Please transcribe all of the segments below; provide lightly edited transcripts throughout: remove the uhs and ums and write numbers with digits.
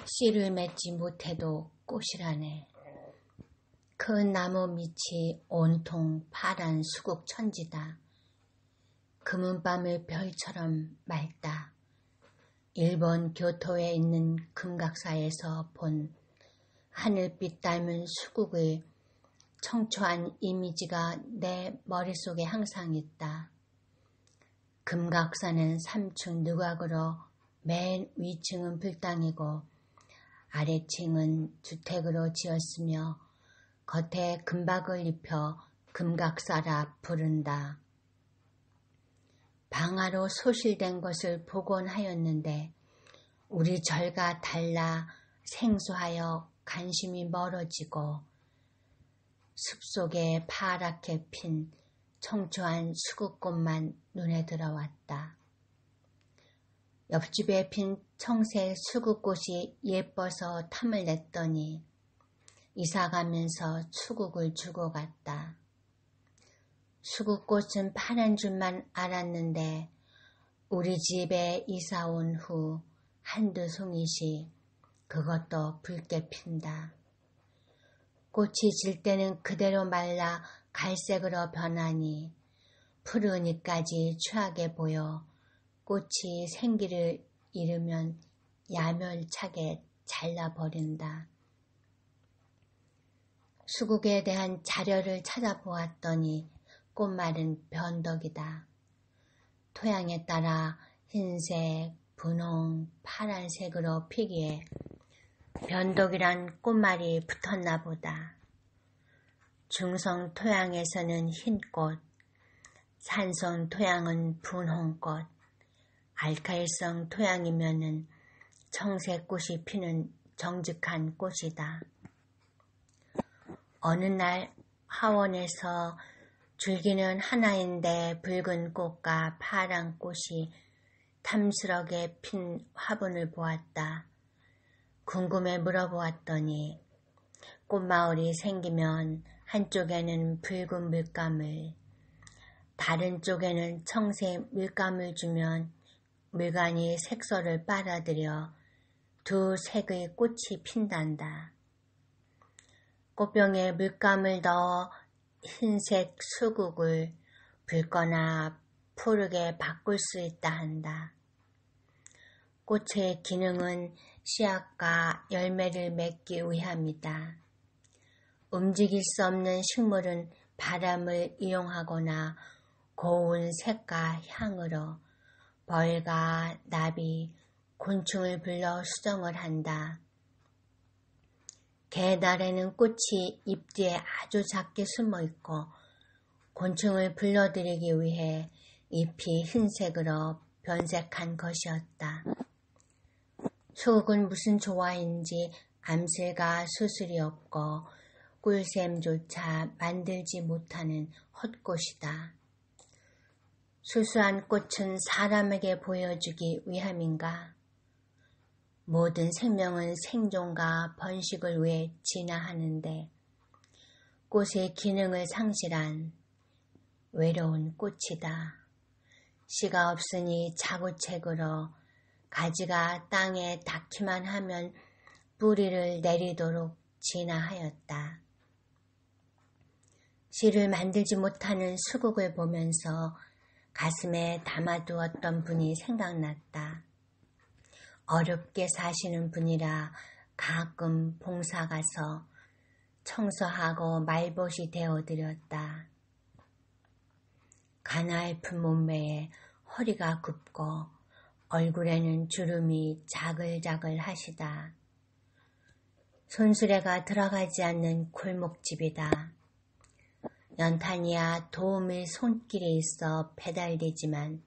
씨를 맺지 못해도 꽃이라네. 그 나무 밑이 온통 파란 수국 천지다. 금은밤의 별처럼 맑다. 일본 교토에 있는 금각사에서 본 하늘빛 닮은 수국의 청초한 이미지가 내 머릿속에 항상 있다. 금각사는 3층 누각으로 맨 위층은 불당이고 아래층은 주택으로 지었으며 겉에 금박을 입혀 금각사라 부른다. 방화로 소실된 것을 보곤 하였는데 우리 절과 달라 생소하여 관심이 멀어지고 숲속에 파랗게 핀 청초한 수국꽃만 눈에 들어왔다. 옆집에 핀 청색 수국꽃이 예뻐서 탐을 냈더니 이사가면서 수국을 주고 갔다. 수국꽃은 파란 줄만 알았는데 우리 집에 이사 온 후 한두 송이씩 그것도 붉게 핀다. 꽃이 질 때는 그대로 말라 갈색으로 변하니 푸른 잎까지 추하게 보여 꽃이 생기를 잃으면 야멸차게 잘라버린다. 수국에 대한 자료를 찾아보았더니 꽃말은 변덕이다. 토양에 따라 흰색, 분홍, 파란색으로 피기에 변덕이란 꽃말이 붙었나 보다. 중성 토양에서는 흰꽃, 산성 토양은 분홍꽃, 알칼리성 토양이면은 청색꽃이 피는 정직한 꽃이다. 어느 날 하원에서 줄기는 하나인데 붉은 꽃과 파란 꽃이 탐스럽게 핀 화분을 보았다. 궁금해 물어보았더니 꽃마을이 생기면 한쪽에는 붉은 물감을, 다른 쪽에는 청색 물감을 주면 물감이 색소를 빨아들여 두 색의 꽃이 핀단다. 꽃병에 물감을 넣어 흰색 수국을 붉거나 푸르게 바꿀 수 있다 한다. 꽃의 기능은 씨앗과 열매를 맺기 위함이다. 움직일 수 없는 식물은 바람을 이용하거나 고운 색과 향으로 벌과 나비, 곤충을 불러 수정을 한다. 개나리는 꽃이 잎 뒤에 아주 작게 숨어 있고 곤충을 불러들이기 위해 잎이 흰색으로 변색한 것이었다. 수국은 무슨 조화인지 암술과 수술이 없고 꿀샘조차 만들지 못하는 헛꽃이다. 수수한 꽃은 사람에게 보여주기 위함인가? 모든 생명은 생존과 번식을 위해 진화하는데 꽃의 기능을 상실한 외로운 꽃이다. 씨가 없으니 자구책으로 가지가 땅에 닿기만 하면 뿌리를 내리도록 진화하였다. 씨를 만들지 못하는 수국을 보면서 가슴에 담아두었던 분이 생각났다. 어렵게 사시는 분이라 가끔 봉사 가서 청소하고 말벗이 되어드렸다. 가나깊은 몸매에 허리가 굽고 얼굴에는 주름이 자글자글 하시다. 손수레가 들어가지 않는 골목집이다. 연탄이야 도우미 손길이 있어 배달되지만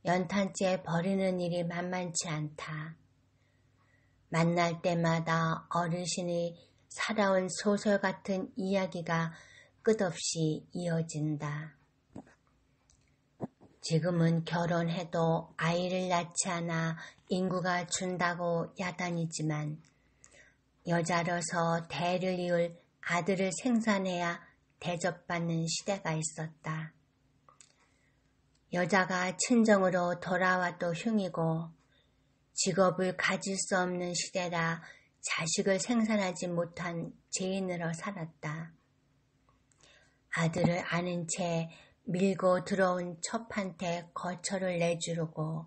연탄재 버리는 일이 만만치 않다. 만날 때마다 어르신의 살아온 소설 같은 이야기가 끝없이 이어진다. 지금은 결혼해도 아이를 낳지 않아 인구가 준다고 야단이지만 여자로서 대를 이을 아들을 생산해야 대접받는 시대가 있었다. 여자가 친정으로 돌아와도 흉이고 직업을 가질 수 없는 시대라 자식을 생산하지 못한 죄인으로 살았다. 아들을 아는 채 밀고 들어온 첩한테 거처를 내주르고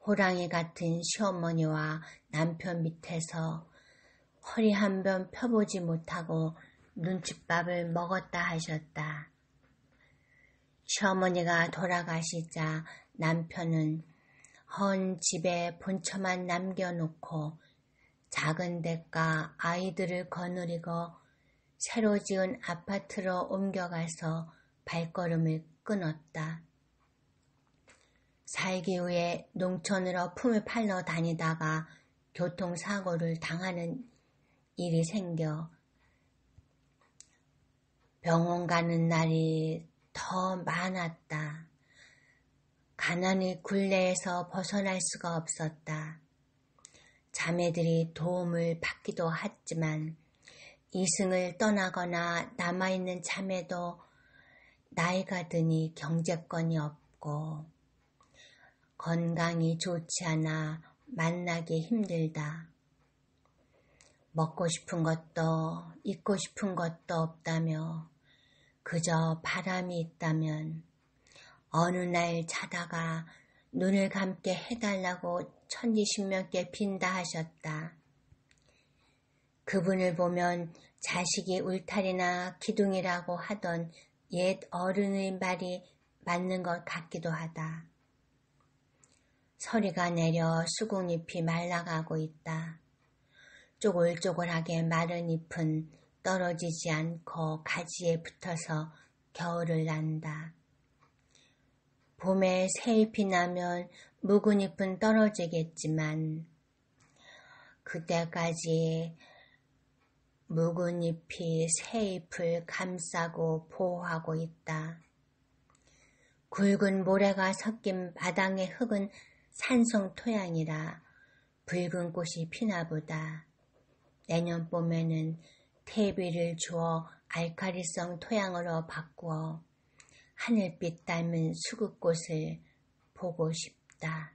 호랑이 같은 시어머니와 남편 밑에서 허리 한 번 펴보지 못하고 눈칫밥을 먹었다 하셨다. 시어머니가 돌아가시자 남편은 헌 집에 본처만 남겨놓고 작은 데가 아이들을 거느리고 새로 지은 아파트로 옮겨가서 발걸음을 끊었다. 살기 위해 농촌으로 품을 팔러 다니다가 교통사고를 당하는 일이 생겨 병원 가는 날이 더 많았다. 가난의 굴레에서 벗어날 수가 없었다. 자매들이 도움을 받기도 했지만 이승을 떠나거나 남아있는 자매도 나이가 드니 경제권이 없고 건강이 좋지 않아 만나기 힘들다. 먹고 싶은 것도 입고 싶은 것도 없다며 그저 바람이 있다면 어느 날 자다가 눈을 감게 해달라고 천지신명께 빈다 하셨다. 그분을 보면 자식이 울타리나 기둥이라고 하던 옛 어른의 말이 맞는 것 같기도 하다. 서리가 내려 수국잎이 말라가고 있다. 쪼글쪼글하게 마른 잎은 떨어지지 않고 가지에 붙어서 겨울을 난다. 봄에 새잎이 나면 묵은 잎은 떨어지겠지만 그때까지 묵은 잎이 새잎을 감싸고 보호하고 있다. 굵은 모래가 섞인 바닥의 흙은 산성 토양이라 붉은 꽃이 피나보다. 내년 봄에는 퇴비를 주어 알칼리성 토양으로 바꾸어 하늘빛 닮은 수국꽃을 보고 싶다.